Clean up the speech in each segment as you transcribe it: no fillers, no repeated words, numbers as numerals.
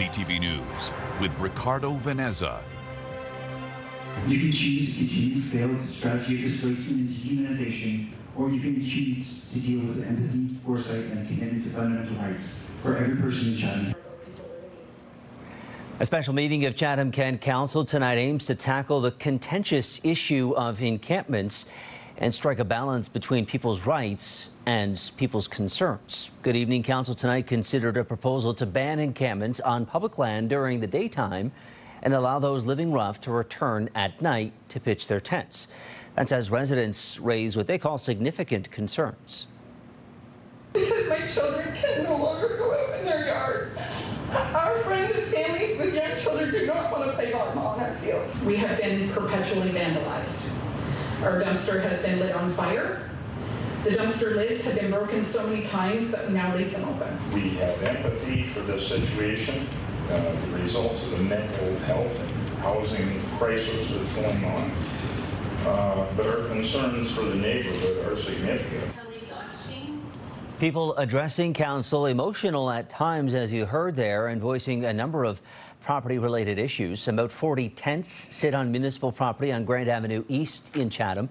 CTV News with Ricardo Veneza. You can choose to continue failed strategy of displacement and dehumanization, or you can choose to deal with empathy, foresight, and a commitment to fundamental rights for every person in Chatham. A special meeting of Chatham-Kent Council tonight aims to tackle the contentious issue of encampments and strike a balance between people's rights and people's concerns. Good evening. Council tonight considered a proposal to ban encampments on public land during the daytime and allow those living rough to return at night to pitch their tents. That's as residents raise what they call significant concerns. Because my children can no longer go out in their yard. Our friends and families with young children do not want to play volleyball on our field. We have been perpetually vandalized. Our dumpster has been lit on fire. The dumpster lids have been broken so many times that we now leave them open. We have empathy for this situation, the results of the mental health and housing crisis that's going on. But our concerns for the neighborhood are significant. People addressing council, emotional at times, as you heard there, and voicing a number of property-related issues. About 40 tents sit on municipal property on Grand Avenue East in Chatham.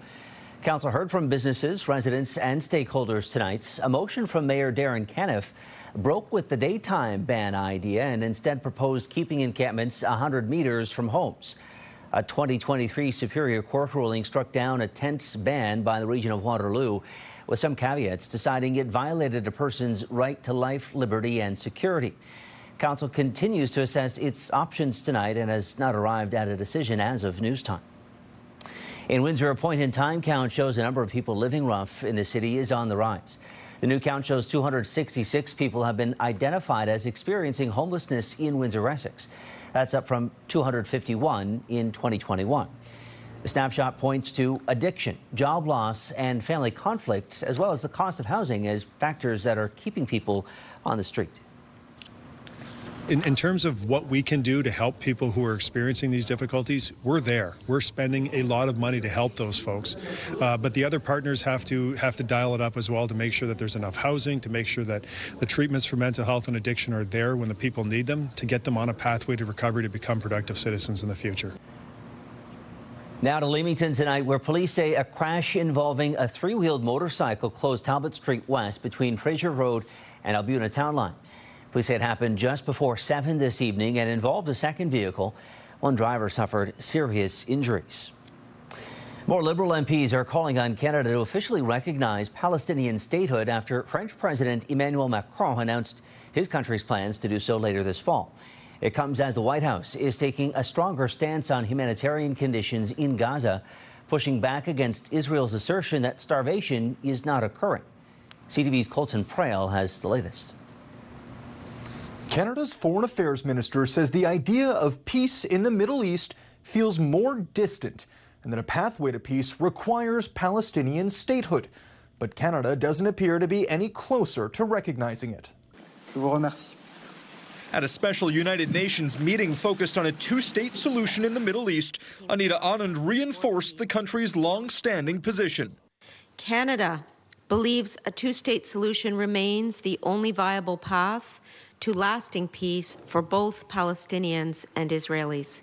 Council heard from businesses, residents, and stakeholders tonight. A motion from Mayor Darren Caniff broke with the daytime ban idea and instead proposed keeping encampments 100 meters from homes. A 2023 Superior Court ruling struck down a tents ban by the region of Waterloo, with some caveats, deciding it violated a person's right to life, liberty, and security. Council continues to assess its options tonight and has not arrived at a decision as of news time. In Windsor, a point-in-time count shows the number of people living rough in the city is on the rise. The new count shows 266 people have been identified as experiencing homelessness in Windsor, Essex. That's up from 251 in 2021. The snapshot points to addiction, job loss, and family conflict, as well as the cost of housing as factors that are keeping people on the street. In terms of what we can do to help people who are experiencing these difficulties, we're there. We're spending a lot of money to help those folks. But the other partners have to dial it up as well to make sure that there's enough housing, to make sure that the treatments for mental health and addiction are there when the people need them, to get them on a pathway to recovery to become productive citizens in the future. Now to Leamington tonight, where police say a crash involving a three-wheeled motorcycle closed Talbot Street West between Fraser Road and Albuena Town Line. Police say it happened just before 7 this evening and involved a second vehicle. One driver suffered serious injuries. More Liberal MPs are calling on Canada to officially recognize Palestinian statehood after French President Emmanuel Macron announced his country's plans to do so later this fall. It comes as the White House is taking a stronger stance on humanitarian conditions in Gaza, pushing back against Israel's assertion that starvation is not occurring. CTV's Colton Prail has the latest. Canada's Foreign Affairs Minister says the idea of peace in the Middle East feels more distant and that a pathway to peace requires Palestinian statehood. But Canada doesn't appear to be any closer to recognizing it. Je vous remercie. At a special United Nations meeting focused on a two-state solution in the Middle East, Anita Anand reinforced the country's long-standing position. Canada believes a two-state solution remains the only viable path to lasting peace for both Palestinians and Israelis.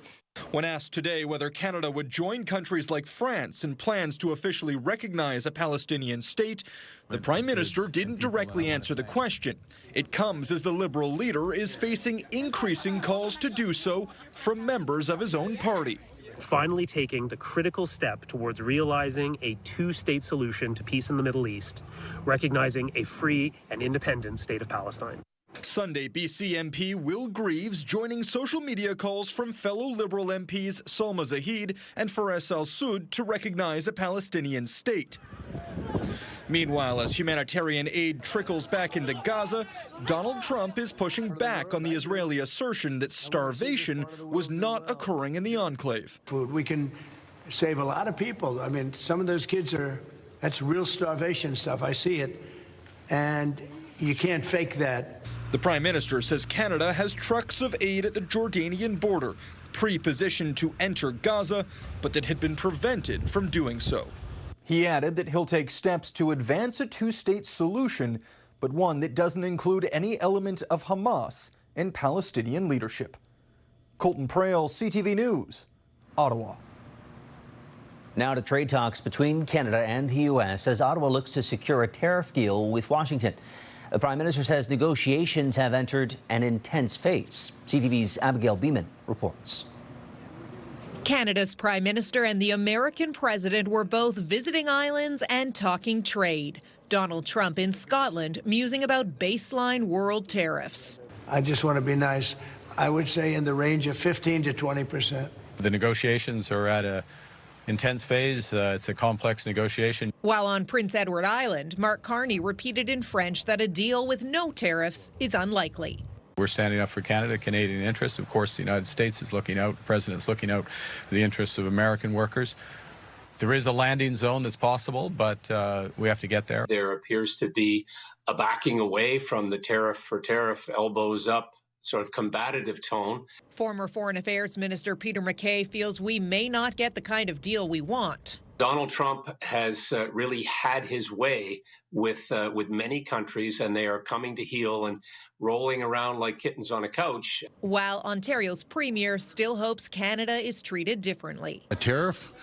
When asked today whether Canada would join countries like France in plans to officially recognize a Palestinian state, the Prime Minister didn't directly answer the question. It comes as the Liberal leader is facing increasing calls to do so from members of his own party. Finally taking the critical step towards realizing a two-state solution to peace in the Middle East, recognizing a free and independent state of Palestine. Sunday, BC MP Will Greaves joining social media calls from fellow Liberal MPs Salma Zahid and Fares al-Soud to recognize a Palestinian state. Meanwhile, as humanitarian aid trickles back into Gaza, Donald Trump is pushing back on the Israeli assertion that starvation was not occurring in the enclave. Food, we can save a lot of people. I mean, some of those kids that's real starvation stuff. I see it. And you can't fake that. The Prime Minister says Canada has trucks of aid at the Jordanian border, pre-positioned to enter Gaza, but that had been prevented from doing so. He added that he'll take steps to advance a two-state solution, but one that doesn't include any element of Hamas and Palestinian leadership. Colton Prale, CTV News, Ottawa. Now to trade talks between Canada and the U.S. as Ottawa looks to secure a tariff deal with Washington. The Prime Minister says negotiations have entered an intense phase. CTV's Abigail Beeman reports. Canada's Prime Minister and the American President were both visiting islands and talking trade. Donald Trump in Scotland musing about baseline world tariffs. I just want to be nice. I would say in the range of 15 to 20%. The negotiations are at a intense phase. It's a complex negotiation. While on Prince Edward Island, Mark Carney repeated in French that a deal with no tariffs is unlikely. We're standing up for Canada, Canadian interests. Of course, the United States is looking out, the President's looking out for the interests of American workers. There is a landing zone that's possible, but we have to get there. There appears to be a backing away from the tariff for tariff, elbows up sort of combative tone. Former Foreign Affairs Minister Peter MacKay feels we may not get the kind of deal we want. Donald Trump has really had his way with many countries, and they are coming to heel and rolling around like kittens on a couch. While Ontario's premier still hopes Canada is treated differently. A tariff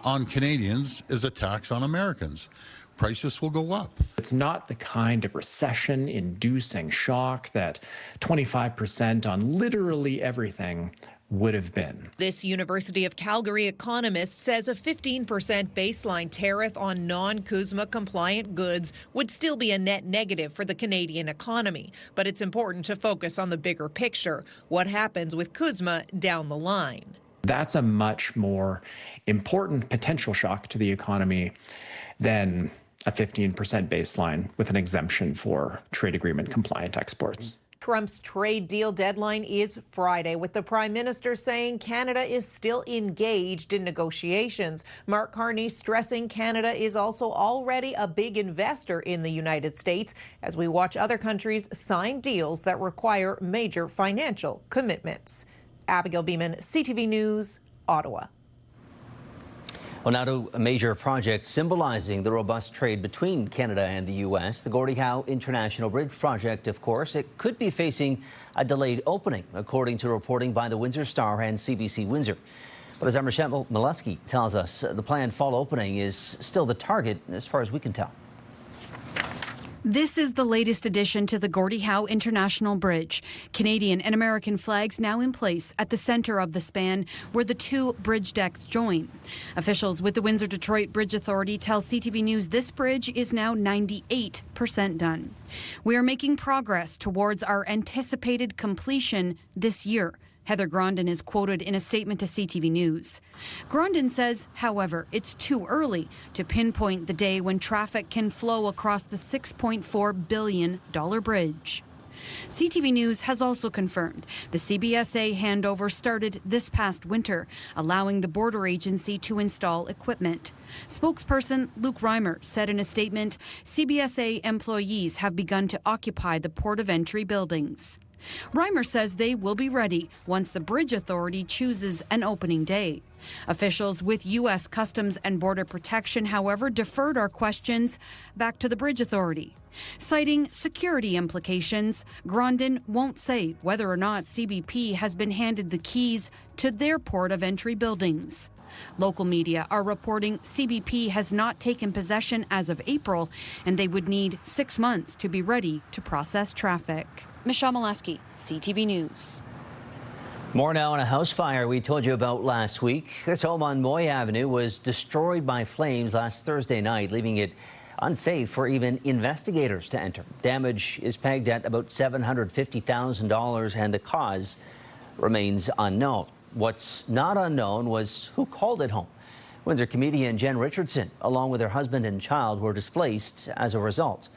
on Canadians is a tax on Americans. Prices will go up. It's not the kind of recession-inducing shock that 25% on literally everything would have been. This University of Calgary economist says a 15% baseline tariff on non-CUSMA compliant goods would still be a net negative for the Canadian economy. But it's important to focus on the bigger picture, what happens with CUSMA down the line. That's a much more important potential shock to the economy than a 15% baseline with an exemption for trade agreement compliant exports. Trump's trade deal deadline is Friday, with the Prime Minister saying Canada is still engaged in negotiations. Mark Carney stressing Canada is also already a big investor in the United States as we watch other countries sign deals that require major financial commitments. Abigail Beeman, CTV News, Ottawa. Well, now to a major project symbolizing the robust trade between Canada and the U.S. The Gordie Howe International Bridge project, of course, it could be facing a delayed opening, according to reporting by the Windsor Star and CBC Windsor. But as Michelle Molesky tells us, the planned fall opening is still the target as far as we can tell. This is the latest addition to the Gordie Howe International Bridge. Canadian and American flags now in place at the center of the span where the two bridge decks join. Officials with the Windsor-Detroit Bridge Authority tell CTV News this bridge is now 98% done. We are making progress towards our anticipated completion this year. Heather Grondin is quoted in a statement to CTV News. Grondin says, however, it's too early to pinpoint the day when traffic can flow across the $6.4 billion bridge. CTV News has also confirmed the CBSA handover started this past winter, allowing the border agency to install equipment. Spokesperson Luke Reimer said in a statement, CBSA employees have begun to occupy the port of entry buildings. Reimer says they will be ready once the Bridge Authority chooses an opening day. Officials with U.S. Customs and Border Protection, however, deferred our questions back to the Bridge Authority. Citing security implications, Grondin won't say whether or not CBP has been handed the keys to their port of entry buildings. Local media are reporting CBP has not taken possession as of April, and they would need 6 months to be ready to process traffic. Michelle Molesky, CTV News. More now on a house fire we told you about last week. This home on Moy Avenue was destroyed by flames last Thursday night, leaving it unsafe for even investigators to enter. Damage is pegged at about $750,000, and the cause remains unknown. What's not unknown was who called it home. Windsor comedian Jen Richardson, along with her husband and child, were displaced as a result.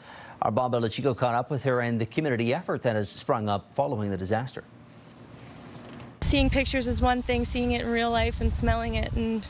Our Bob Belichico caught up with her and the community effort that has sprung up following the disaster. Seeing pictures is one thing, seeing it in real life and smelling it, and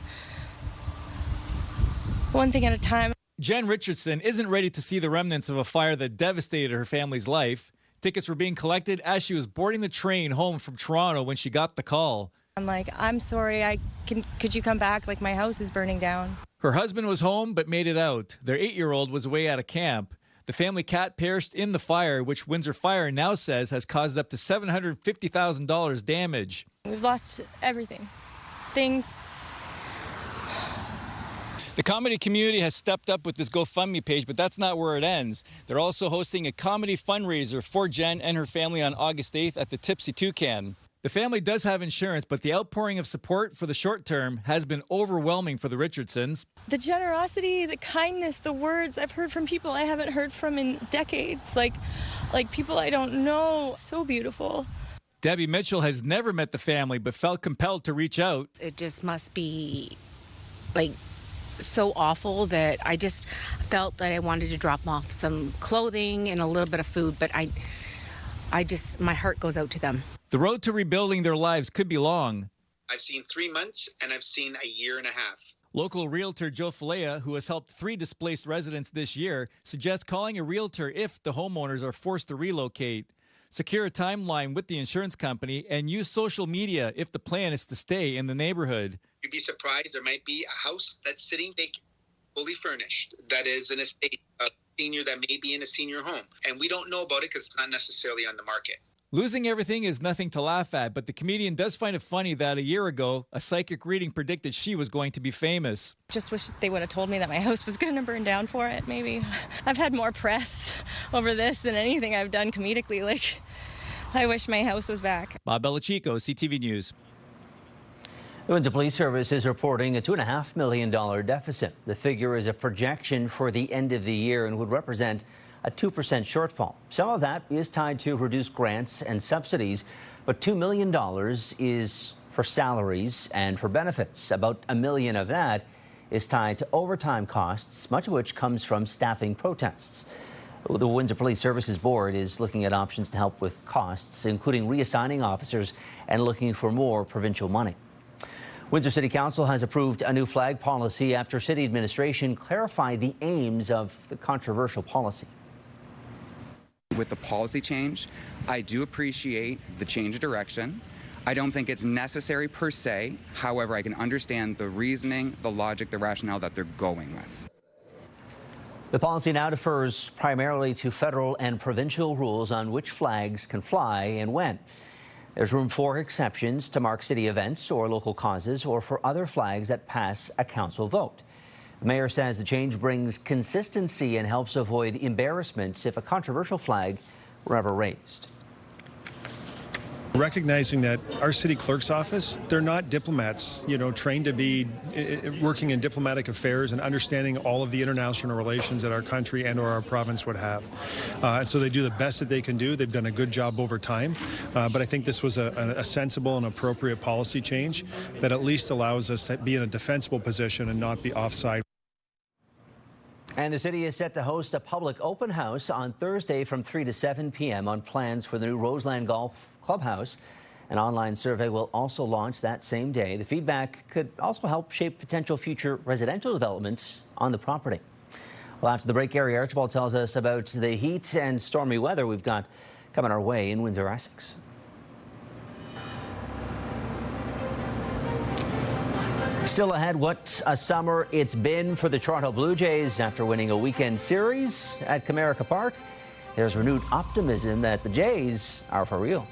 one thing at a time. Jen Richardson isn't ready to see the remnants of a fire that devastated her family's life. Tickets were being collected as she was boarding the train home from Toronto when she got the call. I'm like, I'm sorry, could you come back? Like, my house is burning down. Her husband was home but made it out. Their 8-year-old was away at a camp. The family cat perished in the fire, which Windsor Fire now says has caused up to $750,000 damage. We've lost everything. Things. The comedy community has stepped up with this GoFundMe page, but that's not where it ends. They're also hosting a comedy fundraiser for Jen and her family on August 8th at the Tipsy Toucan. The family does have insurance, but the outpouring of support for the short term has been overwhelming for the Richardsons. The generosity, the kindness, the words I've heard from people I haven't heard from in decades, like people I don't know. So beautiful. Debbie Mitchell has never met the family, but felt compelled to reach out. It just must be so awful that I just felt that I wanted to drop off some clothing and a little bit of food, but my heart goes out to them. The road to rebuilding their lives could be long. I've seen 3 months and I've seen a year and a half. Local realtor Joe Falea, who has helped 3 displaced residents this year, suggests calling a realtor if the homeowners are forced to relocate. Secure a timeline with the insurance company and use social media if the plan is to stay in the neighborhood. You'd be surprised, there might be a house that's sitting vacant, fully furnished, that is an estate, a senior that may be in a senior home. And we don't know about it because it's not necessarily on the market. Losing everything is nothing to laugh at, but the comedian does find it funny that a year ago, a psychic reading predicted she was going to be famous. Just wish they would have told me that my house was going to burn down for it, maybe. I've had more press over this than anything I've done comedically. I wish my house was back. Bob Belichico, CTV News. The Windsor Police Service is reporting a $2.5 million deficit. The figure is a projection for the end of the year and would represent a 2% shortfall. Some of that is tied to reduced grants and subsidies, but $2 million is for salaries and for benefits. About $1 million of that is tied to overtime costs, much of which comes from staffing protests. The Windsor Police Services Board is looking at options to help with costs, including reassigning officers and looking for more provincial money. Windsor City Council has approved a new flag policy after city administration clarified the aims of the controversial policy. With the policy change, I do appreciate the change of direction. I don't think it's necessary per se. However, I can understand the reasoning, the logic, the rationale that they're going with. The policy now defers primarily to federal and provincial rules on which flags can fly and when. There's room for exceptions to mark city events or local causes or for other flags that pass a council vote. The mayor says the change brings consistency and helps avoid embarrassment if a controversial flag were ever raised. Recognizing that our city clerk's office, they're not diplomats, trained to be working in diplomatic affairs and understanding all of the international relations that our country and or our province would have. And so they do the best that they can do. They've done a good job over time. But I think this was a sensible and appropriate policy change that at least allows us to be in a defensible position and not be offside. And the city is set to host a public open house on Thursday from 3 to 7 p.m. on plans for the new Roseland Golf Clubhouse. An online survey will also launch that same day. The feedback could also help shape potential future residential developments on the property. Well, after the break, Gary Archibald tells us about the heat and stormy weather we've got coming our way in Windsor, Essex. Still ahead, what a summer it's been for the Toronto Blue Jays after winning a weekend series at Comerica Park. There's renewed optimism that the Jays are for real.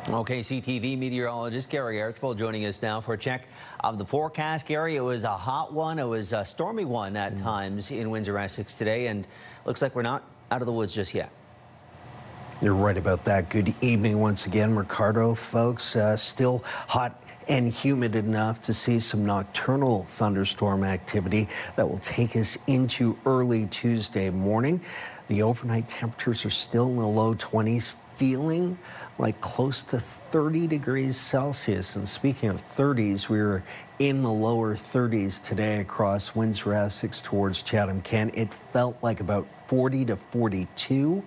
Okay, CTV meteorologist Gary Archibald joining us now for a check of the forecast. Gary, it was a hot one. It was a stormy one at times in Windsor, Essex today, and looks like we're not out of the woods just yet. You're right about that. Good evening once again, Ricardo, folks. Still hot and humid enough to see some nocturnal thunderstorm activity that will take us into early Tuesday morning. The overnight temperatures are still in the low 20s, feeling like close to 30 degrees Celsius. And speaking of 30s, we were in the lower 30s today across Windsor, Essex towards Chatham-Kent. It felt like about 40 to 42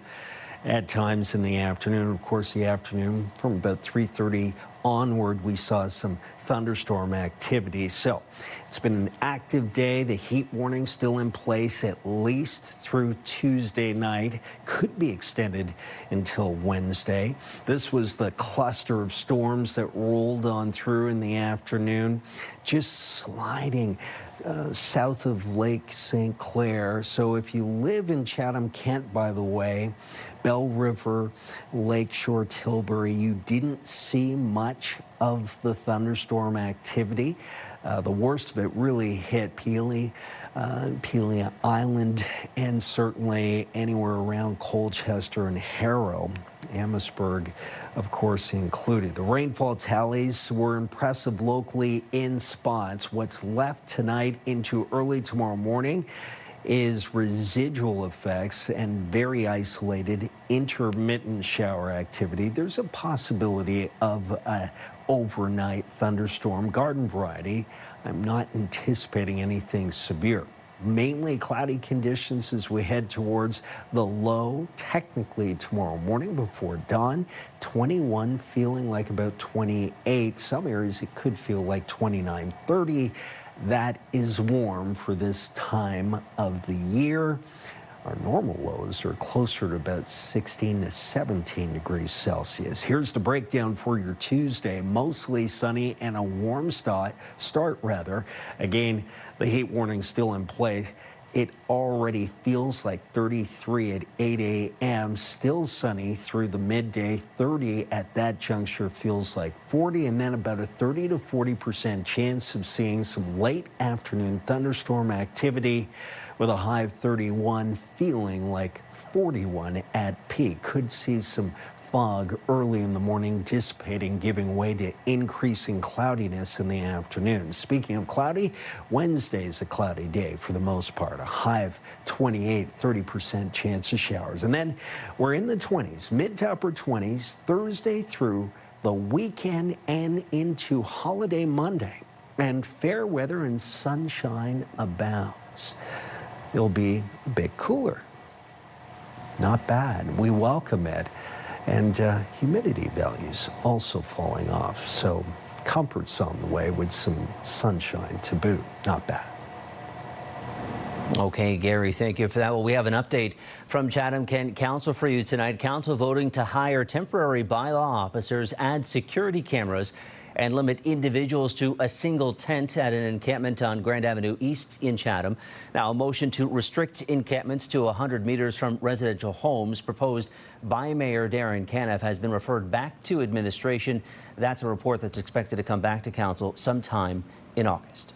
at times in the afternoon. Of course, the afternoon from about 3:30 onward, we saw some thunderstorm activity. So it's been an active day. The heat warning still in place at least through Tuesday night. Could be extended until Wednesday. This was the cluster of storms that rolled on through in the afternoon, just sliding south of Lake St. Clair. So if you live in Chatham-Kent, by the way, Bell River, Lakeshore, Tilbury, you didn't see much of the thunderstorm activity. The worst of it really hit Pelee Island, and certainly anywhere around Colchester and Harrow. Amherstburg, of course, included. The rainfall tallies were impressive locally in spots. What's left tonight into early tomorrow morning is residual effects and very isolated intermittent shower activity. There's a possibility of an overnight thunderstorm, garden variety. I'm not anticipating anything severe. Mainly cloudy conditions as we head towards the low, technically tomorrow morning before dawn. 21 feeling like about 28. Some areas it could feel like 29, 30. That is warm for this time of the year. Our normal lows are closer to about 16 to 17 degrees Celsius. Here's the breakdown for your Tuesday. Mostly sunny and a warm start. Again, the heat warning still in place. It already feels like 33 at 8 a.m. Still sunny through the midday. 30 at that juncture feels like 40, and then about a 30 to 40% chance of seeing some late afternoon thunderstorm activity with a high of 31, feeling like 41 at peak. Could see some fog early in the morning dissipating, giving way to increasing cloudiness in the afternoon. Speaking of cloudy, Wednesday is a cloudy day for the most part. A high of 28, 30% chance of showers. And then we're in the 20s, mid to upper 20s, Thursday through the weekend and into holiday Monday. And fair weather and sunshine abounds. It'll be a bit cooler. Not bad. We welcome it. And humidity values also falling off. So comfort's on the way with some sunshine to boot. Not bad. Okay, Gary, thank you for that. Well, we have an update from Chatham-Kent Council for you tonight. Council voting to hire temporary bylaw officers, add security cameras, and limit individuals to a single tent at an encampment on Grand Avenue East in Chatham. Now, a motion to restrict encampments to 100 meters from residential homes proposed by Mayor Darren Caniff has been referred back to administration. That's a report that's expected to come back to Council sometime in August.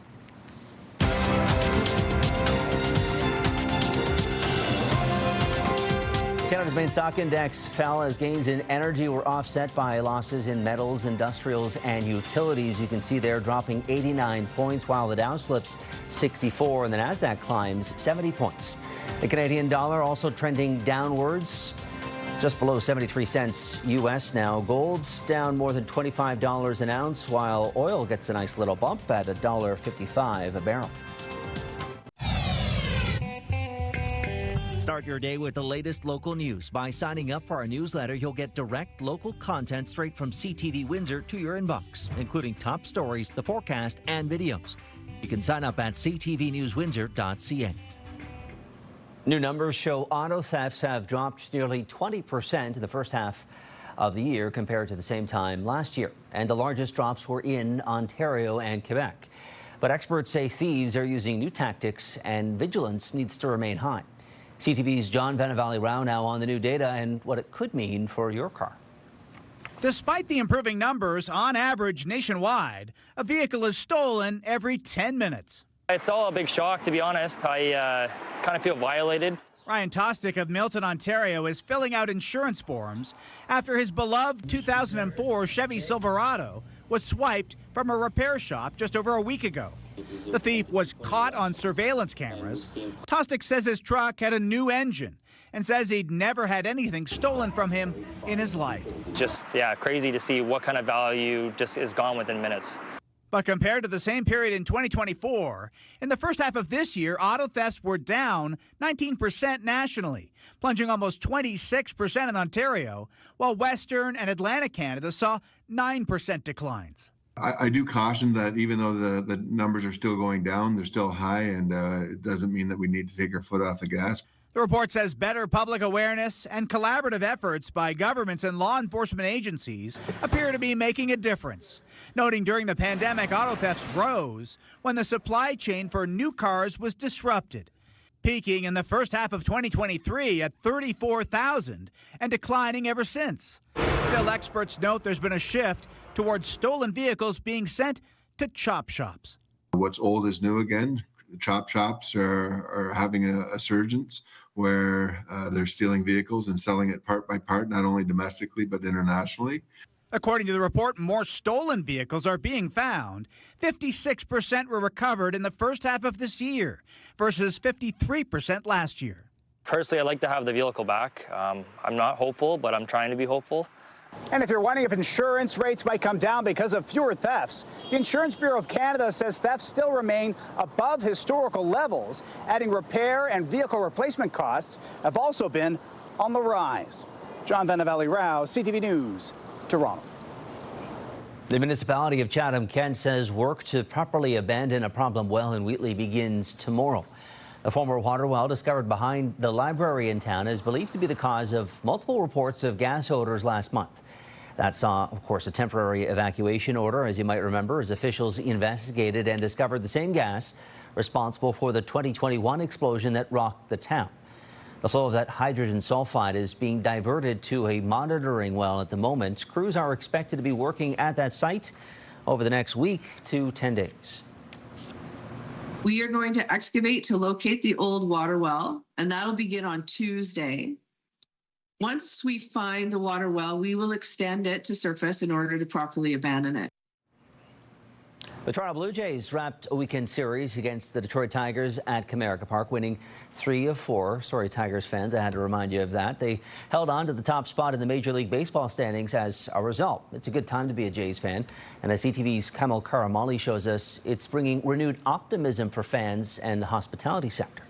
Canada's main stock index fell as gains in energy were offset by losses in metals, industrials, and utilities. You can see there dropping 89 points, while the Dow slips 64 and the Nasdaq climbs 70 points. The Canadian dollar also trending downwards, just below 73 cents U.S. now. Gold's down more than $25 an ounce, while oil gets a nice little bump at $1.55 a barrel. Start your day with the latest local news. By signing up for our newsletter, you'll get direct local content straight from CTV Windsor to your inbox, including top stories, the forecast, and videos. You can sign up at ctvnewswindsor.ca. New numbers show auto thefts have dropped nearly 20% in the first half of the year compared to the same time last year. And the largest drops were in Ontario and Quebec. But experts say thieves are using new tactics and vigilance needs to remain high. CTV's John Venevalley-Rao now on the new data and what it could mean for your car. Despite the improving numbers, on average nationwide, a vehicle is stolen every 10 minutes. It's all a big shock, to be honest. I kind of feel violated. Ryan Tostick of Milton, Ontario, is filling out insurance forms after his beloved 2004 Chevy Silverado was swiped from a repair shop just over a week ago. The thief was caught on surveillance cameras. Tostick says his truck had a new engine and says he'd never had anything stolen from him in his life. Just, crazy to see what kind of value just is gone within minutes. But compared to the same period in 2024, in the first half of this year, auto thefts were down 19% nationally, plunging almost 26% in Ontario, while Western and Atlantic Canada saw 9% declines. I do caution that even though the numbers are still going down, they're still high, and it doesn't mean that we need to take our foot off the gas. The report says better public awareness and collaborative efforts by governments and law enforcement agencies appear to be making a difference, noting during the pandemic auto thefts rose when the supply chain for new cars was disrupted, peaking in the first half of 2023 at 34,000 and declining ever since. Still, experts note there's been a shift towards stolen vehicles being sent to chop shops. What's old is new again. Chop shops are having a surgence where they're stealing vehicles and selling it part by part, not only domestically but internationally. According to the report, more stolen vehicles are being found. 56% were recovered in the first half of this year versus 53% last year. Personally, I'd like to have the vehicle back. I'm not hopeful, but I'm trying to be hopeful. And if you're wondering if insurance rates might come down because of fewer thefts, the Insurance Bureau of Canada says thefts still remain above historical levels, adding repair and vehicle replacement costs have also been on the rise. John Vanavalli-Rao, CTV News, Toronto. The municipality of Chatham-Kent says work to properly abandon a problem well in Wheatley begins tomorrow. A former water well discovered behind the library in town is believed to be the cause of multiple reports of gas odors last month. That saw, of course, a temporary evacuation order, as you might remember, as officials investigated and discovered the same gas responsible for the 2021 explosion that rocked the town. The flow of that hydrogen sulfide is being diverted to a monitoring well at the moment. Crews are expected to be working at that site over the next week to 10 days. We are going to excavate to locate the old water well, and that'll begin on Tuesday. Once we find the water well, we will extend it to surface in order to properly abandon it. The Toronto Blue Jays wrapped a weekend series against the Detroit Tigers at Comerica Park, winning 3 of 4. Sorry, Tigers fans, I had to remind you of that. They held on to the top spot in the Major League Baseball standings as a result. It's a good time to be a Jays fan. And as CTV's Kamal Karamali shows us, it's bringing renewed optimism for fans and the hospitality sector.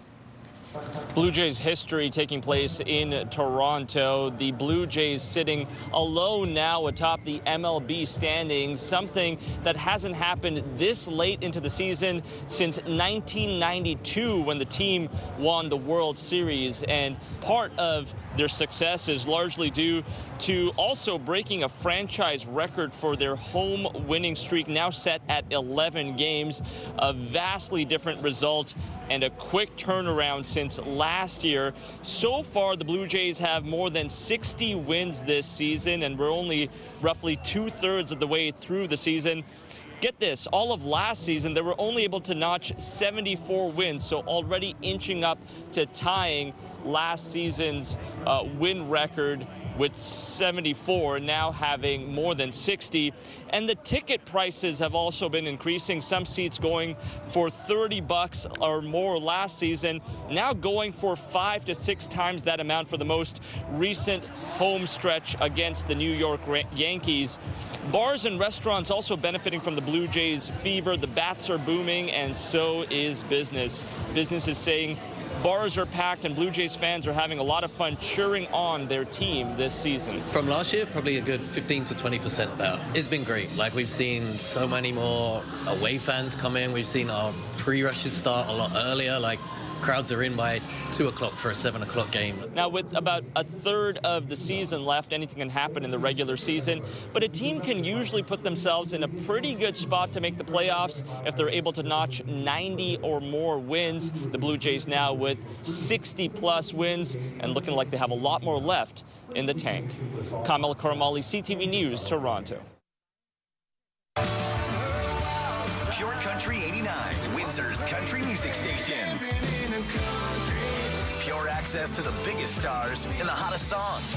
Blue Jays history taking place in Toronto. The Blue Jays sitting alone now atop the MLB standings, something that hasn't happened this late into the season since 1992 when the team won the World Series. And part of their success is largely due to also breaking a franchise record for their home winning streak, now set at 11 games. A vastly different result and a quick turnaround since last year. So far, the Blue Jays have more than 60 wins this season, and we're only roughly 2/3 of the way through the season. Get this, all of last season, they were only able to notch 74 wins, so already inching up to tying last season's win record with 74, now having more than 60. And the ticket prices have also been increasing. Some seats going for $30 or more last season, now going for 5 to 6 times that amount for the most recent home stretch against the New York Yankees. Bars and restaurants also benefiting from the Blue Jays fever. The bats are booming, and so is business. Business is saying bars are packed, and Blue Jays fans are having a lot of fun cheering on their team this season. From last year, probably a good 15 to 20% better. It's been great. Like, we've seen so many more away fans come in. We've seen our pre-rushes start a lot earlier. Like, crowds are in by 2 o'clock for a 7 o'clock game. Now, with about a third of the season left, anything can happen in the regular season, but a team can usually put themselves in a pretty good spot to make the playoffs if they're able to notch 90 or more wins. The Blue Jays now with 60-plus wins and looking like they have a lot more left in the tank. Kamal Karamali, CTV News, Toronto. Pure Country 89, Windsor's country music station. Pure access to the biggest stars and the hottest songs.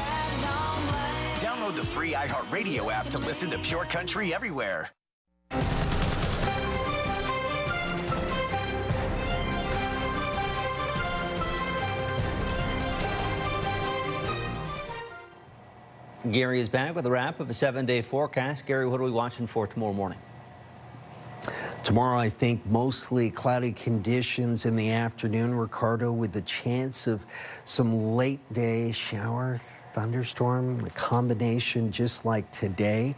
Download the free iHeartRadio app to listen to Pure Country everywhere. Gary is back with a wrap of a 7-day forecast. Gary, what are we watching for tomorrow morning? Tomorrow, I think mostly cloudy conditions in the afternoon, Ricardo, with the chance of some late day shower thunderstorm, the combination just like today.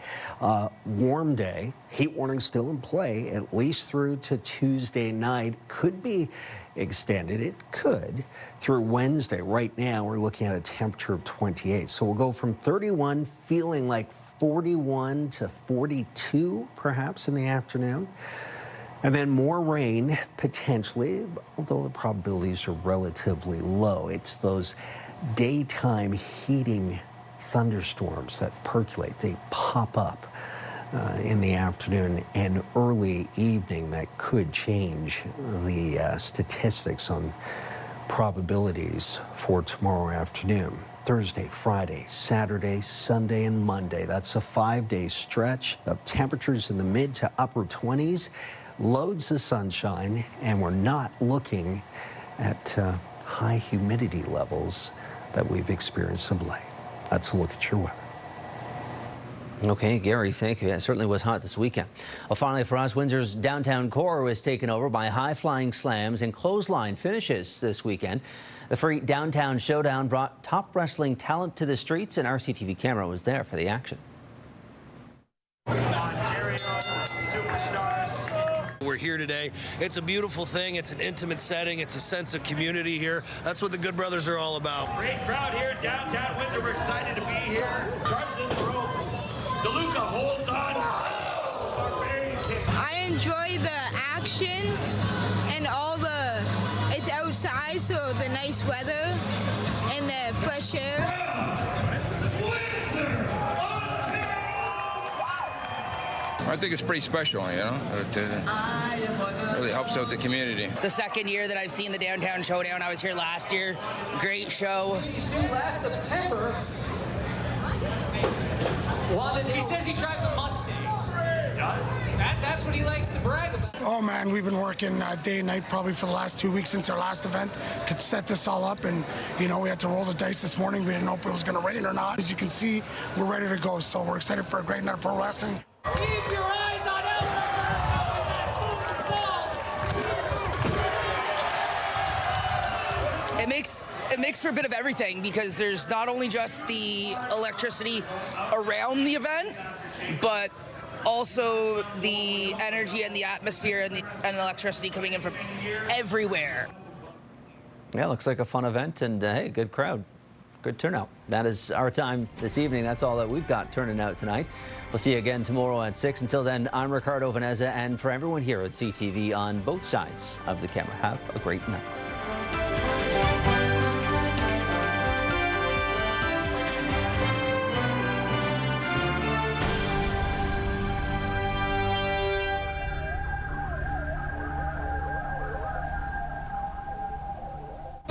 Warm day, heat warning still in play, at least through to Tuesday night. Could be extended, it could, through Wednesday. Right now, we're looking at a temperature of 28. So we'll go from 31 feeling like 41 to 42 perhaps in the afternoon. And then more rain potentially, although the probabilities are relatively low. It's those daytime heating thunderstorms that percolate. They pop up in the afternoon and early evening that could change the statistics on probabilities for tomorrow afternoon. Thursday, Friday, Saturday, Sunday, and Monday. That's a 5-day stretch of temperatures in the mid to upper 20s. Loads of sunshine, and we're not looking at high humidity levels that we've experienced of late. That's a look at your weather. Okay, Gary, thank you. It certainly was hot this weekend. Well, finally for us, Windsor's downtown core was taken over by high-flying slams and clothesline finishes this weekend. The free Downtown Showdown brought top wrestling talent to the streets, and our CTV camera was there for the action. Ontario superstars. We're here today. It's a beautiful thing. It's an intimate setting. It's a sense of community here. That's what the Good Brothers are all about. Great crowd here in downtown Windsor. We're excited to be here. Cards in the ropes. DeLuca holds on. I enjoy the action and all the, it's outside, so the nice weather and the fresh air. I think it's pretty special, you know. It really helps out the community. The second year that I've seen the Downtown Showdown. I was here last year. Great show. Last September, he says he drives a Mustang. Does? That's what he likes to brag about. Oh man, we've been working day and night probably for the last 2 weeks since our last event to set this all up, and you know, we had to roll the dice this morning. We didn't know if it was going to rain or not. As you can see, we're ready to go, so we're excited for a great night of pro wrestling. Keep your eyes on It makes for a bit of everything, because there's not only just the electricity around the event, but also the energy and the atmosphere and the electricity coming in from everywhere. Yeah, looks like a fun event, and hey, good crowd. Good turnout. That is our time this evening. That's all that we've got turning out tonight. We'll see you again tomorrow at 6. Until then, I'm Ricardo, Veneza, and for everyone here at CTV on both sides of the camera, have a great night.